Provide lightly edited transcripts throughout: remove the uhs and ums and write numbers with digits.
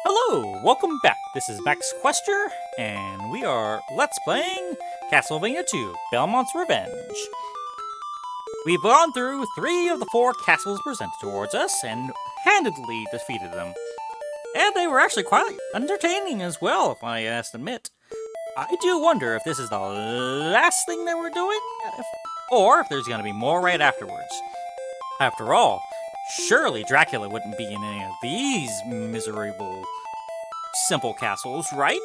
Hello, welcome back. This is Max Quester, and we are Let's Playing Castlevania 2, Belmont's Revenge. We've gone through 3 of the 4 castles presented towards us, and handedly defeated them. And they were actually quite entertaining as well, if I must admit. I do wonder if this is the last thing that we're doing, or if there's going to be more right afterwards. After all, surely Dracula wouldn't be in any of these miserable, simple castles, right?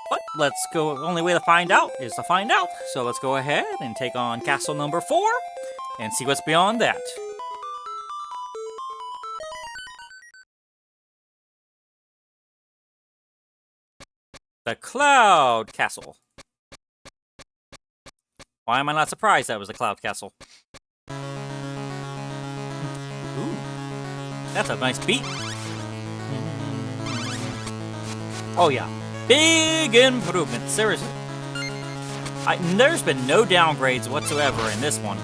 But let's go. The only way to find out is to find out. So let's go ahead and take on castle number 4 and see what's beyond that. The Cloud Castle. Why am I not surprised that was the Cloud Castle? Ooh, that's a nice beat. Oh yeah, big improvement, seriously. There's been no downgrades whatsoever in this one.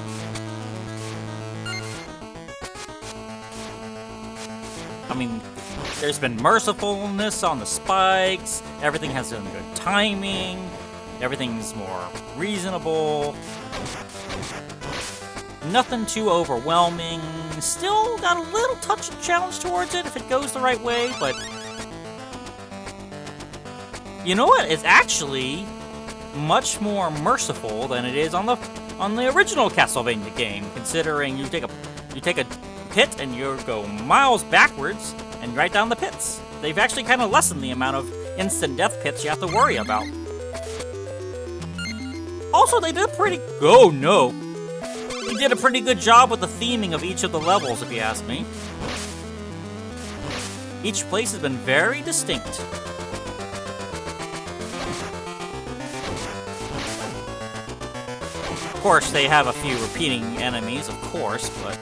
I mean, there's been mercifulness on the spikes, everything has been good timing, everything's more reasonable. Nothing too overwhelming. Still got a little touch of challenge towards it if it goes the right way, but you know what? It's actually much more merciful than it is on the original Castlevania game. Considering you take a pit and you go miles backwards and right down the pits. They've actually kind of lessened the amount of instant death pits you have to worry about. Also, they did a pretty they did a pretty good job with the theming of each of the levels, if you ask me. Each place has been very distinct. Of course, they have a few repeating enemies, of course, but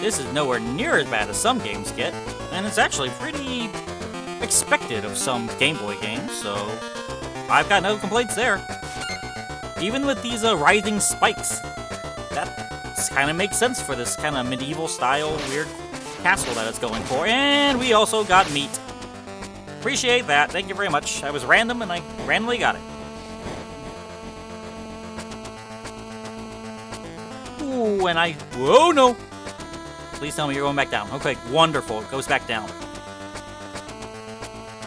this is nowhere near as bad as some games get, and it's actually pretty expected of some Game Boy games, so I've got no complaints there. Even with these rising spikes, that kind of makes sense for this kind of medieval style weird castle that it's going for. And we also got meat. Appreciate that, thank you very much. I was random and I randomly got it. Ooh, and whoa, no! Please tell me you're going back down. Okay, wonderful, it goes back down.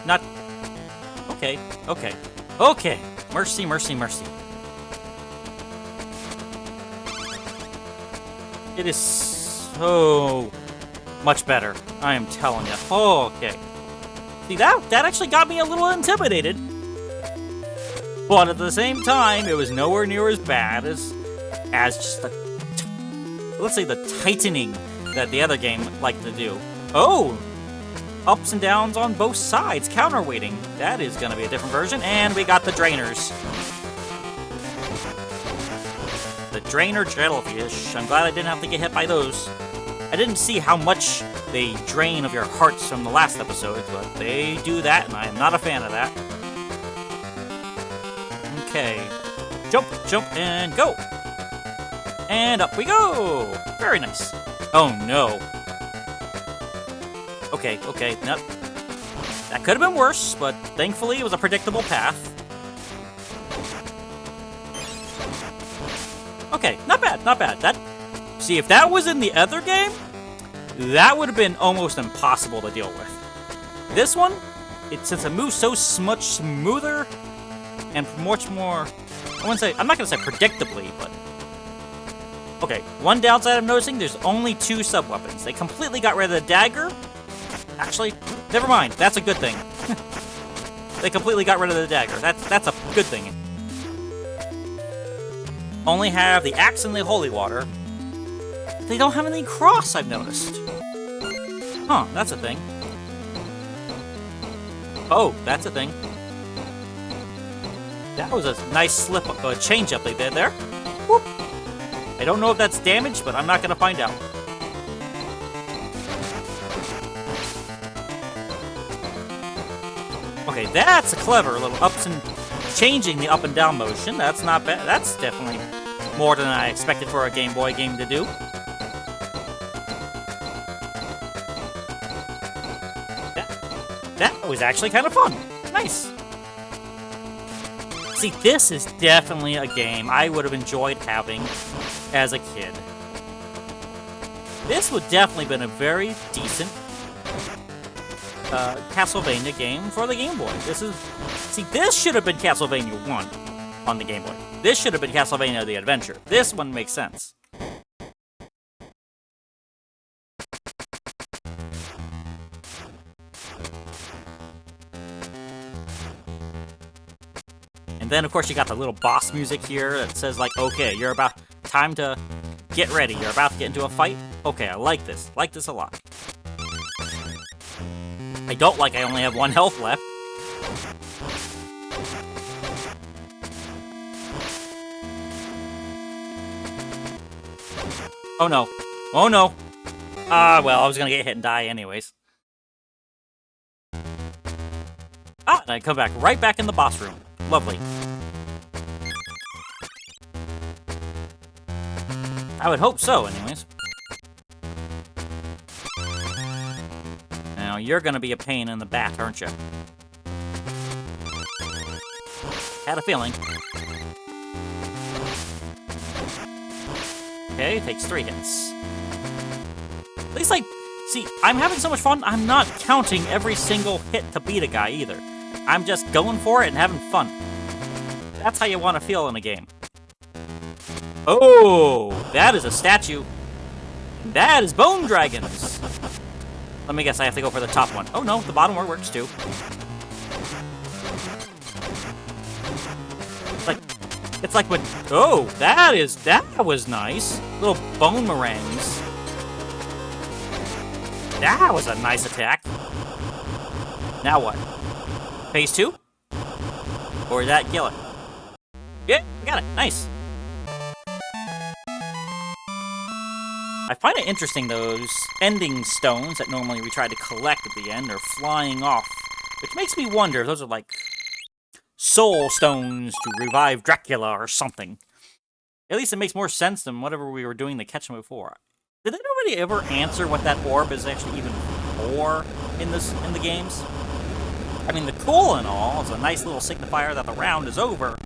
Not... Okay. Mercy, mercy, mercy. It is so much better, I am telling you. Oh, okay. See, that actually got me a little intimidated. But at the same time, it was nowhere near as bad as just the, let's say, the tightening that the other game liked to do. Oh! Ups and downs on both sides, counterweighting. That is going to be a different version. And we got the drainers. The drainer jellyfish. I'm glad I didn't have to get hit by those. I didn't see how much they drain of your hearts from the last episode, but they do that, and I am not a fan of that. Okay. Jump, jump, and go! And up we go! Very nice. Oh no. Okay, nope. That could have been worse, but thankfully it was a predictable path. Okay, not bad. See, if that was in the other game, that would have been almost impossible to deal with. This one, since it moves so much smoother and much more, I'm not gonna say predictably, but okay, one downside I'm noticing, there's only 2 sub-weapons. They completely got rid of the dagger. Actually, never mind, that's a good thing. They completely got rid of the dagger. That's a good thing. Only have the axe and the holy water. They don't have any cross, I've noticed. Huh, that's a thing. Oh, that's a thing. That was a nice change up they did there. Whoop. I don't know if that's damage, but I'm not going to find out. Okay, that's a clever little changing the up and down motion. That's not bad. That's definitely more than I expected for a Game Boy game to do. That was actually kind of fun. Nice. See, this is definitely a game I would have enjoyed having as a kid. This would definitely been a very decent Castlevania game for the Game Boy. This should have been Castlevania 1 on the Game Boy. This should have been Castlevania The Adventure. This one makes sense. And then, of course, you got the little boss music here that says, like, okay, time to get ready. You're about to get into a fight. Okay, I like this. Like this a lot. I don't like I only have 1 health left. Oh no. Oh no. Well, I was gonna get hit and die anyways. And I come back right back in the boss room. Lovely. I would hope so, anyways. Now, you're gonna be a pain in the back, aren't you? Had a feeling. Okay, takes 3 hits. At least, see, I'm having so much fun, I'm not counting every single hit to beat a guy, either. I'm just going for it and having fun. That's how you want to feel in a game. Oh, that is a statue. That is Bone Dragons. Let me guess, I have to go for the top one. Oh no, the bottom one works too. It's like when... Oh, that was nice. Little bone meringues. That was a nice attack. Now what? Phase 2? Or did that kill it? Yeah, we got it. Nice. I find it interesting, those ending stones that normally we try to collect at the end are flying off. Which makes me wonder if those are like soul stones to revive Dracula or something. At least it makes more sense than whatever we were doing to catch him before. Did anybody ever answer what that orb is actually even for in the games? I mean, the cool and all is a nice little signifier that the round is over.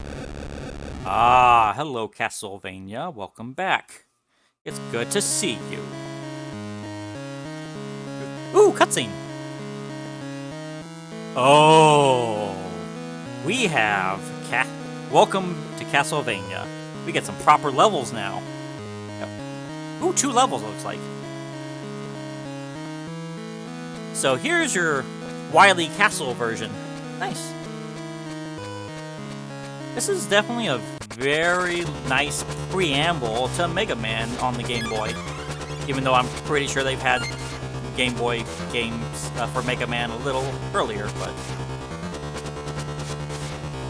Ah, hello, Castlevania. Welcome back. It's good to see you. Ooh, cutscene. Oh, we have Welcome to Castlevania. We get some proper levels now. Yep. Ooh, 2 levels, looks like. So here's your Wily Castle version. Nice. This is definitely a very nice preamble to Mega Man on the Game Boy. Even though I'm pretty sure they've had Game Boy games for Mega Man a little earlier, but...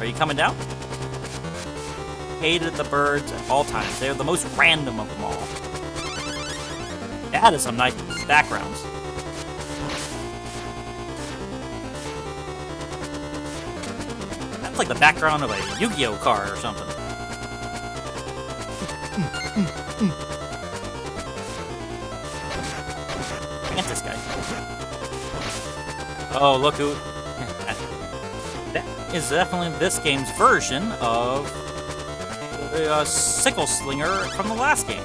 Are you coming down? Hated the birds at all times. They're the most random of them all. That is some nice backgrounds. That's like the background of a Yu-Gi-Oh card or something. Get this guy. Oh, look who... That is definitely this game's version of the Sickle Slinger from the last game.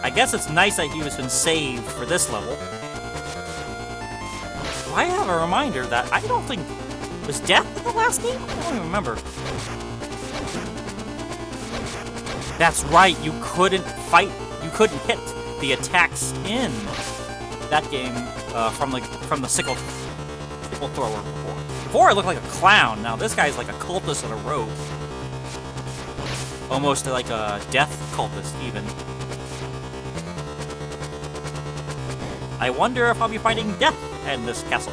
I guess it's nice that he has been saved for this level. I have a reminder that I don't think... Was Death in the last game? I don't even remember. That's right, you couldn't fight... You couldn't hit the attacks in that game from the sickle thrower before. Before it looked like a clown. Now this guy's like a cultist in a robe. Almost like a death cultist, even. I wonder if I'll be fighting death in this castle.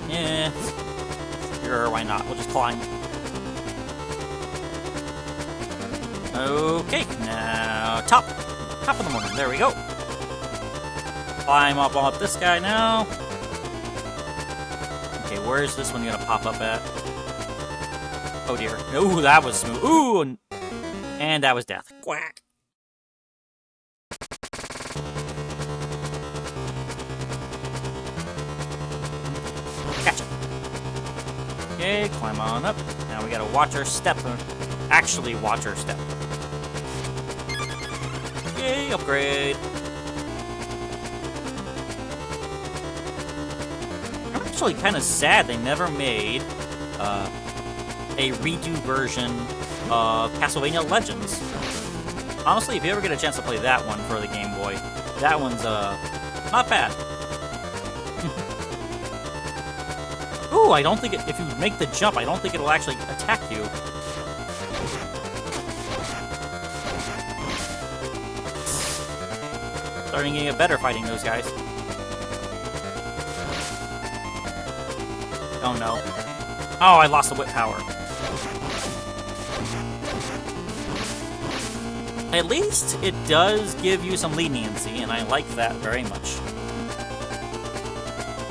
Yeah, sure, why not? We'll just climb. Okay, now top of the morning. There we go. Climb up on this guy now. Okay, where is this one gonna pop up at? Oh dear. Ooh, that was smooth. Ooh, and that was death. Quack. Okay, climb on up. Now we gotta watch our step. Actually watch our step. Yay, upgrade. I'm actually kind of sad they never made a redo version of Castlevania Legends. Honestly, if you ever get a chance to play that one for the Game Boy, that one's not bad. Ooh, I don't think if you make the jump, I don't think it'll actually attack you. Starting to get better fighting those guys. Oh no. Oh, I lost the whip power. At least it does give you some leniency, and I like that very much.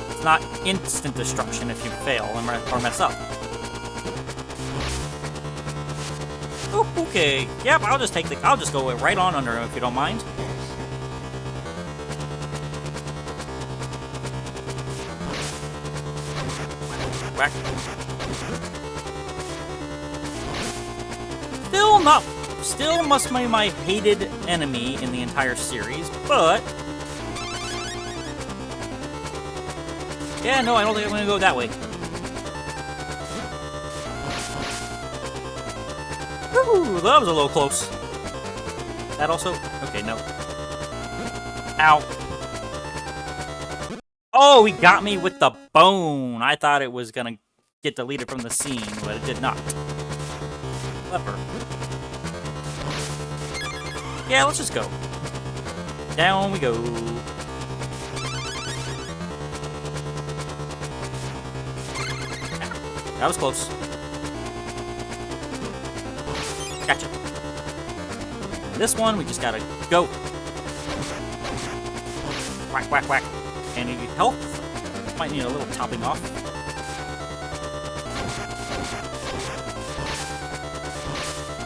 It's not instant destruction if you fail or mess up. Oh, okay. Yep, I'll just go right on under him if you don't mind. Whack. Still must be my hated enemy in the entire series, but... Yeah, no, I don't think I'm gonna go that way. Woo, that was a little close. That also... Okay, no. Ow. Oh, he got me with the bone. I thought it was gonna get deleted from the scene, but it did not. Clever. Yeah, let's just go. Down we go. That was close. Gotcha. This one, we just gotta go. Whack, whack, whack. Any health? Might need a little topping off.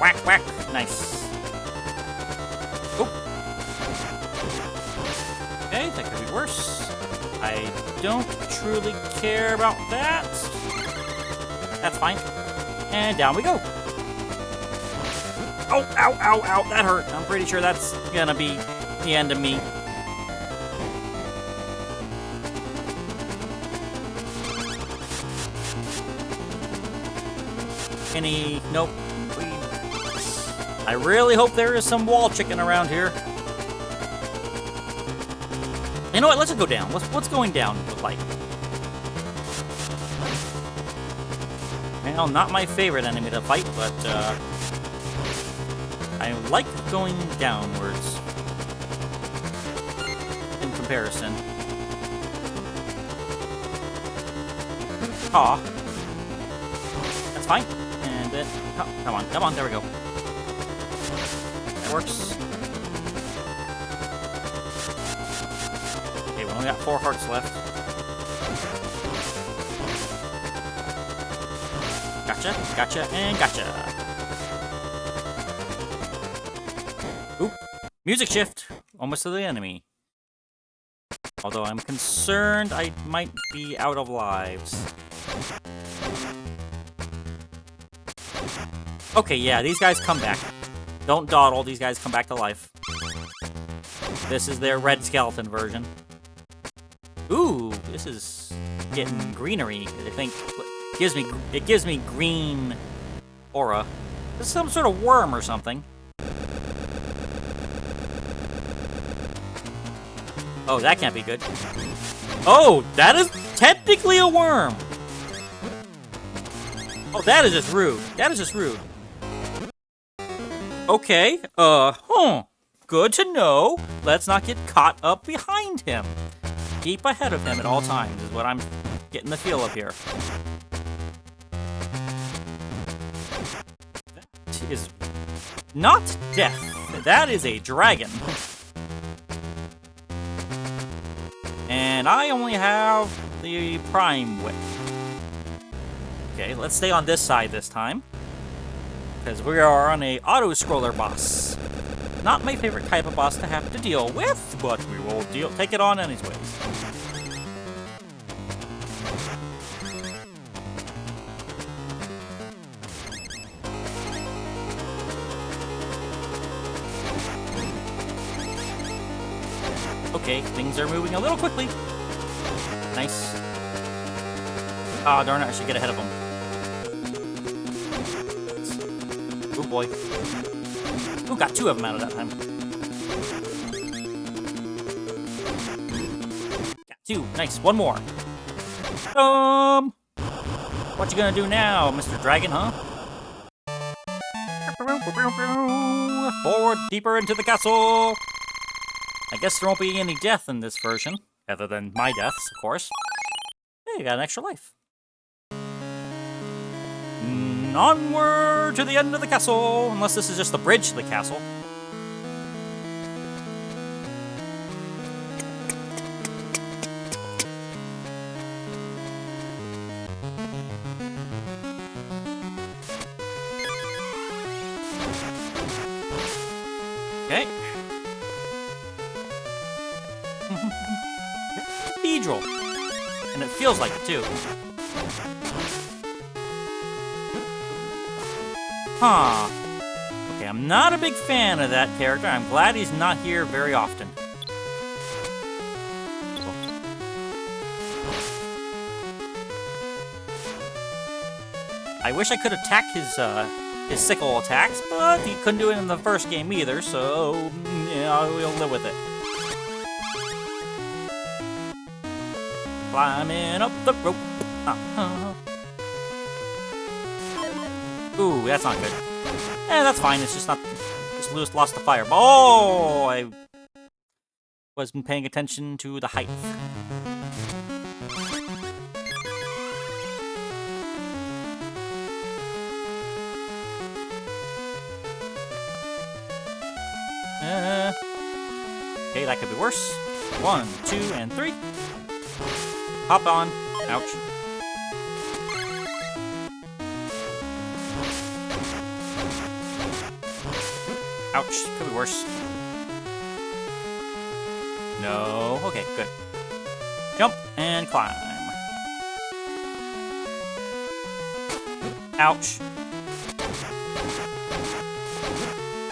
Whack, whack. Nice. Okay, that could be worse. I don't truly care about that. That's fine. And down we go. Oh, ow, ow, ow, that hurt. I'm pretty sure that's gonna be the end of me. Nope. I really hope there is some wall chicken around here. You know what? Let's just go down. What's going down look like? Well, not my favorite enemy to fight, but I like going downwards in comparison. Aw. That's fine. And then, oh, come on, there we go. That works. Okay, we only got 4 hearts left. Gotcha, gotcha, and gotcha. Oop. Music shift. Almost to the enemy. Although I'm concerned I might be out of lives. Okay, yeah, these guys come back. Don't dawdle, these guys come back to life. This is their red skeleton version. Ooh, this is getting greenery. I think it gives me green aura. This is some sort of worm or something. Oh, that can't be good. Oh, that is technically a worm. Oh, that is just rude. That is just rude. Okay, good to know. Let's not get caught up behind him. Keep ahead of him at all times is what I'm getting the feel of here. That is not death. That is a dragon. And I only have the prime whip. Okay, let's stay on this side this time. Because we are on a auto-scroller boss. Not my favorite type of boss to have to deal with, but we will take it on anyways. Okay, things are moving a little quickly. Nice. Ah, darn it, I should get ahead of him. Oh boy. Ooh, got 2 of them out of that time. Got 2. Nice. 1 more. What you gonna do now, Mr. Dragon, huh? Forward, deeper into the castle. I guess there won't be any death in this version, other than my deaths, of course. Hey, you got an extra life. Onward to the end of the castle, unless this is just the bridge to the castle. Okay. Cathedral. And it feels like it, too. Huh. Okay, I'm not a big fan of that character. I'm glad he's not here very often. I wish I could attack his sickle attacks, but he couldn't do it in the first game either, so yeah, we'll live with it. Climbing up the rope. Ooh, that's not good. Eh, that's fine. It's just not. Just lost the fireball. Oh, I wasn't paying attention to the height. Okay, that could be worse. 1, 2, and 3. Hop on. Ouch. Ouch. Could be worse. No. Okay, good. Jump and climb. Ouch.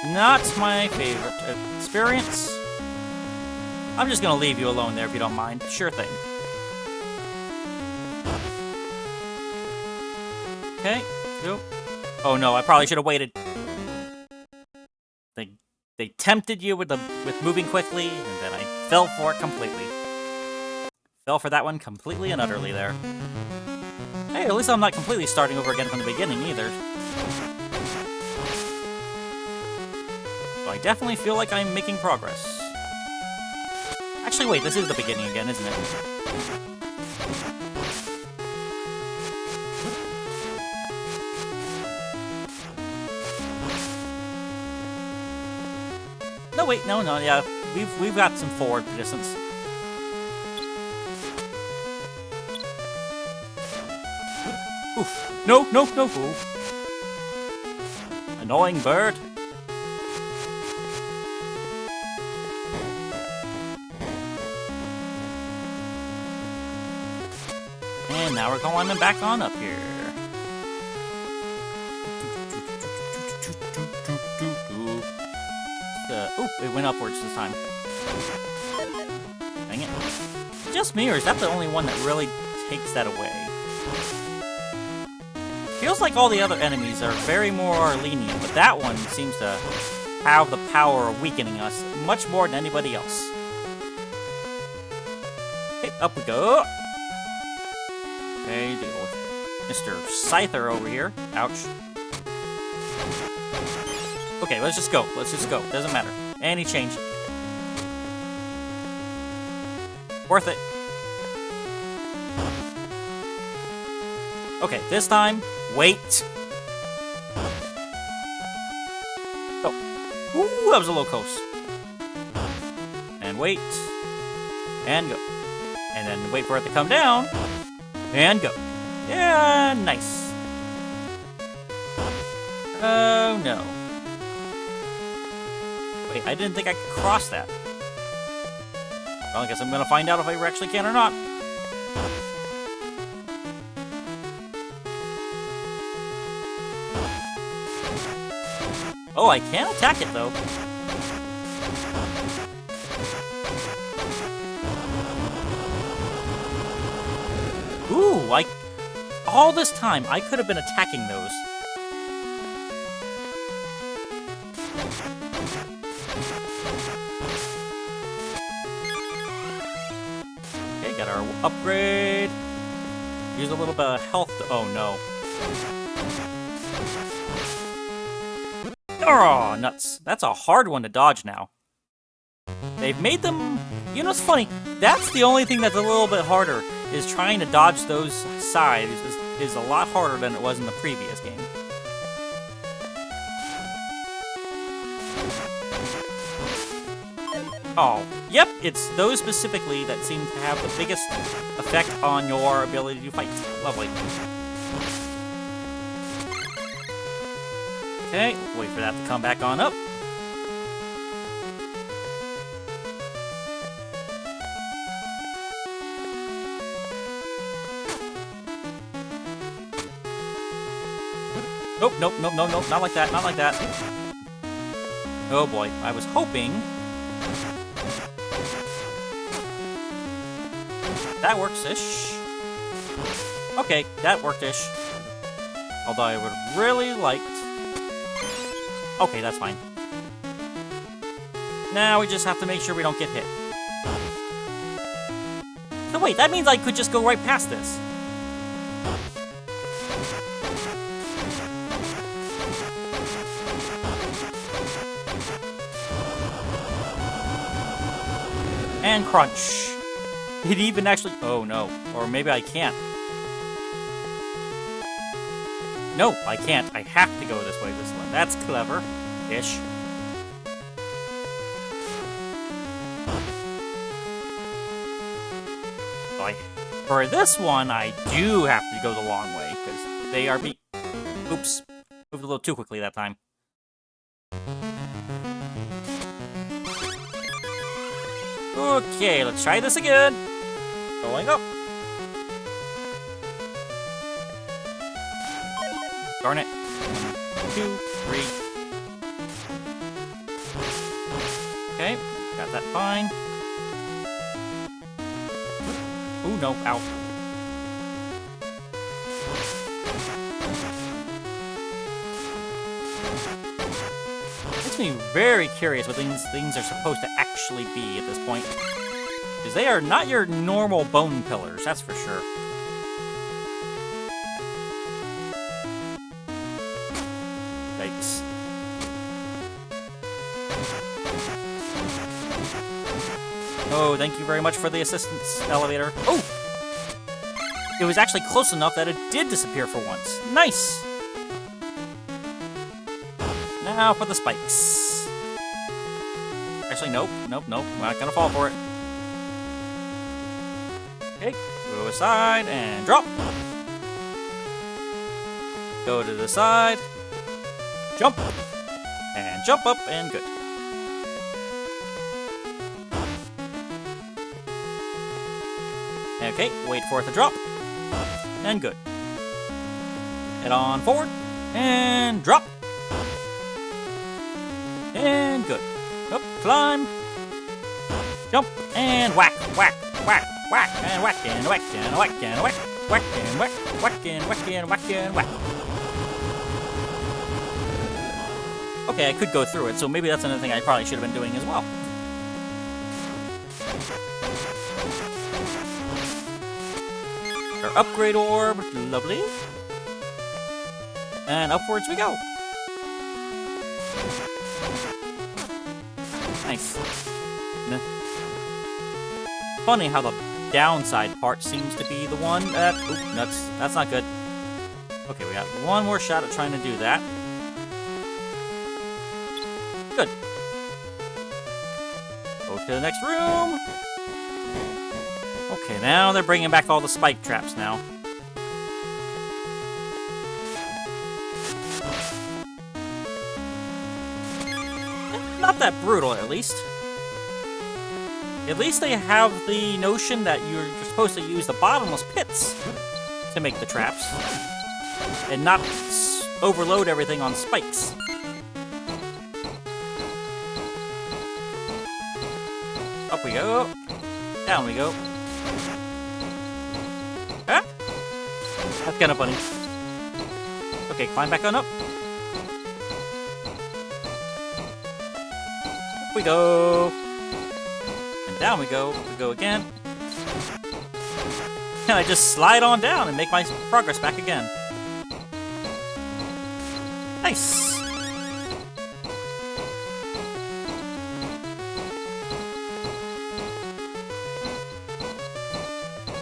Not my favorite experience. I'm just gonna leave you alone there if you don't mind. Sure thing. Okay. Go. Oh no, I probably should have waited. They tempted you with moving quickly, and then I fell for it completely. Fell for that one completely and utterly there. Hey, at least I'm not completely starting over again from the beginning either. So I definitely feel like I'm making progress. Actually, wait, this is the beginning again, isn't it? No, wait, no, yeah, we've got some forward distance. Oof! No! Oof. Annoying bird. And now we're going back on up here. Oh, it went upwards this time. Dang it. Just me, or is that the only one that really takes that away? Feels like all the other enemies are very more lenient, but that one seems to have the power of weakening us much more than anybody else. Okay, up we go. Okay, deal with Mr. Scyther over here. Ouch. Okay, let's just go. Doesn't matter. Any change. Worth it. Okay, this time, wait. Oh. Ooh, that was a little close. And wait. And go. And then wait for it to come down. And go. Yeah, nice. Oh, no. Wait, I didn't think I could cross that. Well, I guess I'm gonna find out if I actually can or not. Oh, I can attack it, though. knew. All this time, I could have been attacking those. Okay, got our upgrade. Use a little bit of health. Oh, no. Oh, nuts. That's a hard one to dodge now. They've made them... You know what's funny? That's the only thing that's a little bit harder, is trying to dodge those sides is a lot harder than it was in the previous game. Oh, yep, it's those specifically that seem to have the biggest effect on your ability to fight. Lovely. Okay, wait for that to come back on up. Nope, nope, nope, nope, nope, not like that, not like that. Oh boy, I was hoping... That works-ish. Okay, that worked-ish. Although I would have really liked... Okay, that's fine. Now we just have to make sure we don't get hit. So wait, that means I could just go right past this. And crunch. It even actually... Oh, no. Or maybe I can't. No, I can't. I have to go this way this one. That's clever-ish. So for this one, I do have to go the long way, because they are Oops. Moved a little too quickly that time. Okay, let's try this again. Going up. Darn it. 1, 2, 3. Okay, got that fine. Ooh, no, ow. Makes me very curious what things are supposed to actually be at this point. Because they are not your normal bone pillars, that's for sure. Yikes. Oh, thank you very much for the assistance, elevator. Oh! It was actually close enough that it did disappear for once. Nice! Now for the spikes. Actually, nope, nope, nope. We're not gonna fall for it. Okay, go aside and drop. Go to the side. Jump. And jump up and good. Okay, wait for it to drop. And good. Head on forward. And drop. And good. Up, climb. Jump. And whack, whack, whack, whack. And whack, and whack, and whack, and whack. Whack, and whack, whack, and whack, and whack, and whack. Okay, I could go through it, so maybe that's another thing I probably should have been doing as well. Our upgrade orb, lovely. And upwards we go. Nice. Funny how the downside part seems to be the one that... Oop, nuts. That's not good. Okay, we got one more shot at trying to do that. Good. Go to the next room. Okay, now they're bringing back all the spike traps now. Not that brutal, at least. At least they have the notion that you're supposed to use the bottomless pits to make the traps, and not overload everything on spikes. Up we go. Down we go. Huh? That's kind of funny. Okay, climb back on up. Up we go. And down we go. Up we go again. And I just slide on down and make my progress back again. Nice.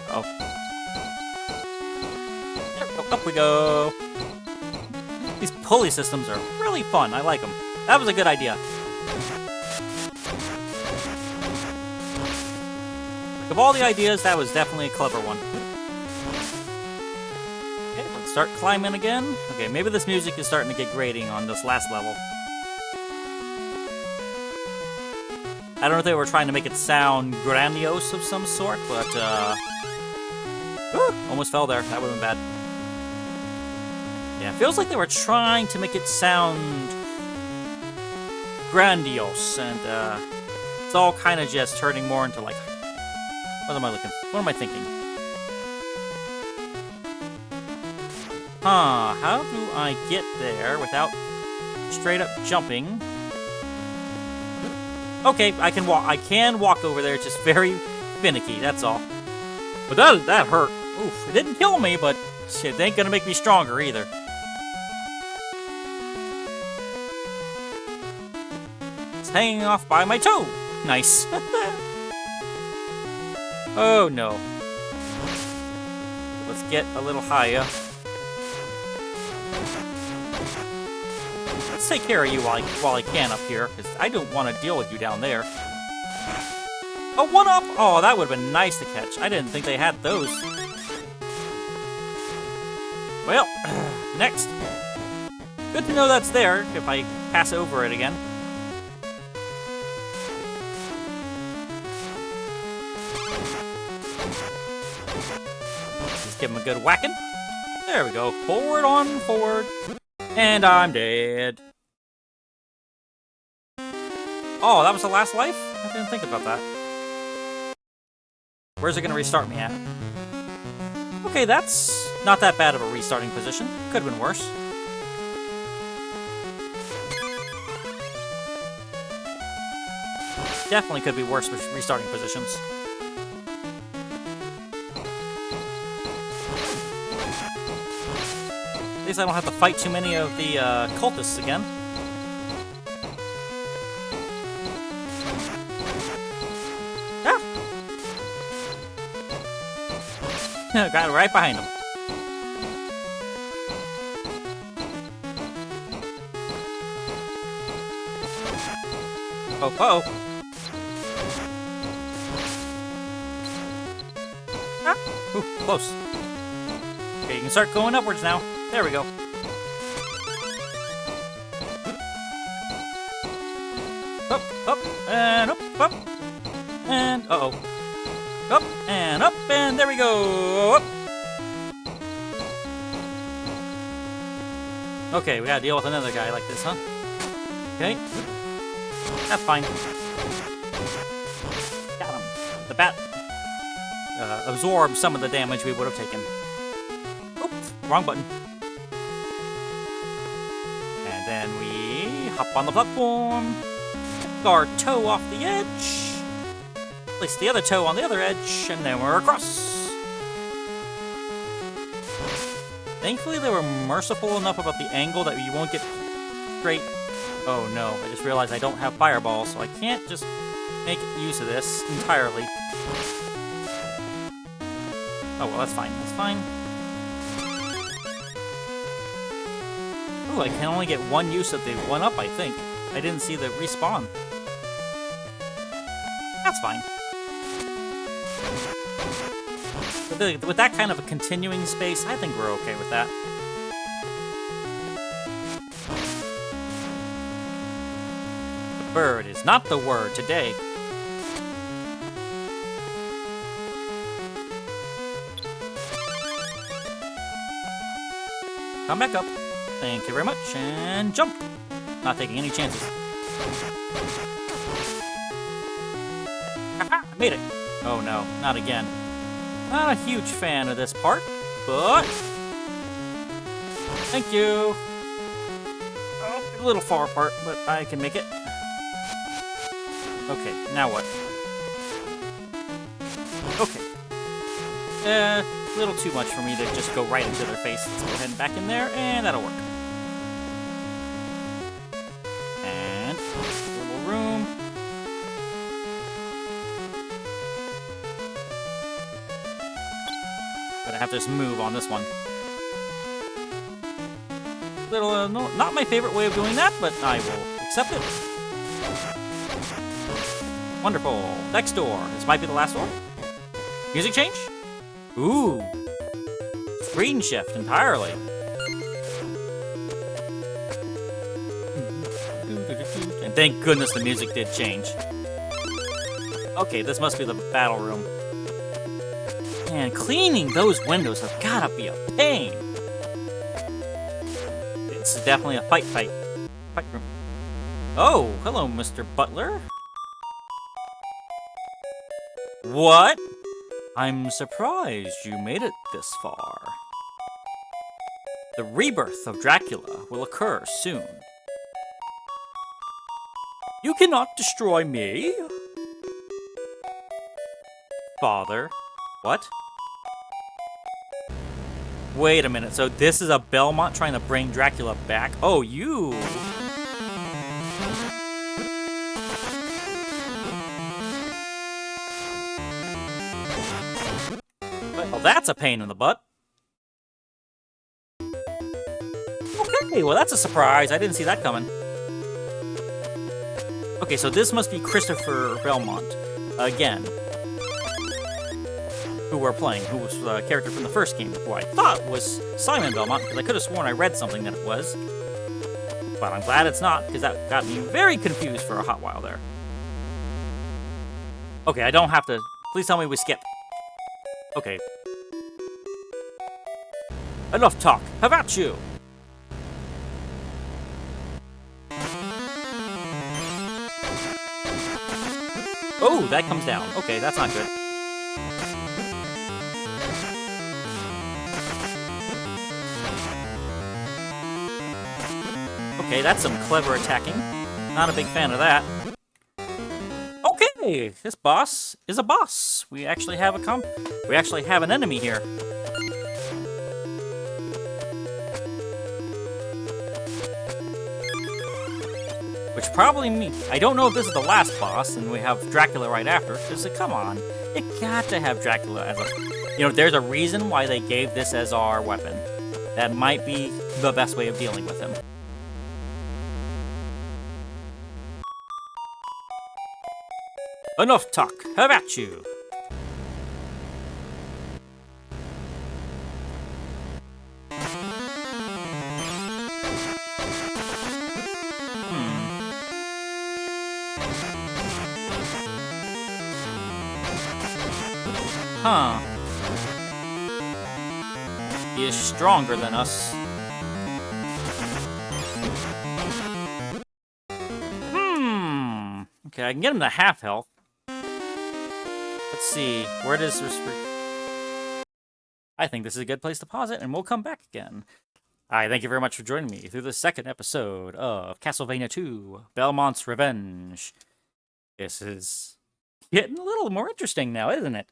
Oh. There we go. Up we go. These pulley systems are really fun. I like them. That was a good idea. Of all the ideas, that was definitely a clever one. Okay, let's start climbing again. Okay, maybe this music is starting to get grating on this last level. I don't know if they were trying to make it sound grandiose of some sort, but, almost fell there. That would've been bad. Yeah, it feels like they were trying to make it sound grandiose, and, it's all kind of just turning more into, like, what am I thinking? How do I get there without straight up jumping? Okay, I can walk over there, it's just very finicky, that's all. But that hurt. Oof, it didn't kill me, but shit, it ain't gonna make me stronger either. It's hanging off by my toe. Nice. Oh no. Let's get a little higher. Let's take care of you while I can up here, because I don't want to deal with you down there. A one-up! Oh, that would have been nice to catch. I didn't think they had those. Well, next. Good to know that's there if I pass over it again. Give him a good whacking. There we go. Forward on forward. And I'm dead. Oh, that was the last life? I didn't think about that. Where's it going to restart me at? Okay, that's not that bad of a restarting position. Could have been worse. Definitely could be worse with restarting positions. At least I don't have to fight too many of the cultists again. Ah! Got right behind him. Oh, uh-oh. Ah! Ooh, close. Okay, you can start going upwards now. There we go. Up, up, and up, up, and uh-oh. Up, and there we go! Up. Okay, we gotta deal with another guy like this, huh? Okay. That's fine. Got him. The bat absorbed some of the damage we would have taken. Oops, wrong button. And then we hop on the platform, take our toe off the edge, place the other toe on the other edge, and then we're across. Thankfully, they were merciful enough about the angle that you won't get straight. Oh no, I just realized I don't have fireballs, so I can't just make use of this entirely. Oh well, that's fine, that's fine. Ooh, I can only get one use of the one-up, I think. I didn't see the respawn. That's fine. With that kind of a continuing space, I think we're okay with that. The bird is not the word today. Come back up. Thank you very much, and jump! Not taking any chances. Haha, I made it! Oh no, not again. Not a huge fan of this part, but Thank you. Oh, a little far apart, but I can make it. Okay, now what? Okay. A little too much for me to just go right into their face. Let's go ahead and back in there, and that'll work. And a little room. Gonna have to just move on this one. Little, no, not my favorite way of doing that, but I will accept it. Wonderful. Next door. This might be the last door. Music change? Ooh. Screen shift entirely. And thank goodness the music did change. Okay, this must be the battle room. Man, cleaning those windows have gotta be a pain. It's definitely a fight room. Oh, hello, Mr. Butler. What? I'm surprised you made it this far. The rebirth of Dracula will occur soon. You cannot destroy me. Father. What? Wait a minute, so this is a Belmont trying to bring Dracula back? Oh, you! Well, that's a pain in the butt. Okay, well that's a surprise. I didn't see that coming. Okay, so this must be Christopher Belmont. Again. Who we're playing, who was the character from the first game, who I thought was Simon Belmont, because I could have sworn I read something that it was. But I'm glad it's not, because that got me very confused for a hot while there. Okay, I don't have to... Please tell me we skip. Okay. Enough talk. How about you? Oh, that comes down. Okay, that's not good. Okay, that's some clever attacking. Not a big fan of that. Okay, this boss is a boss. We actually have an enemy here. Which probably means... I don't know if this is the last boss, and we have Dracula right after. Because, come on, you got to have Dracula as a... You know, there's a reason why they gave this as our weapon. That might be the best way of dealing with him. Enough talk. How about you? Huh. He is stronger than us. Okay, I can get him to half health. Let's see, where does I think this is a good place to pause it, and we'll come back again. Hi, thank you very much for joining me through the second episode of Castlevania 2, Belmont's Revenge. This is getting a little more interesting now, isn't it?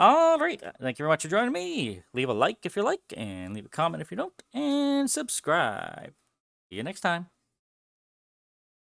Alright, thank you very much for joining me. Leave a like if you like, and leave a comment if you don't, and subscribe. See you next time.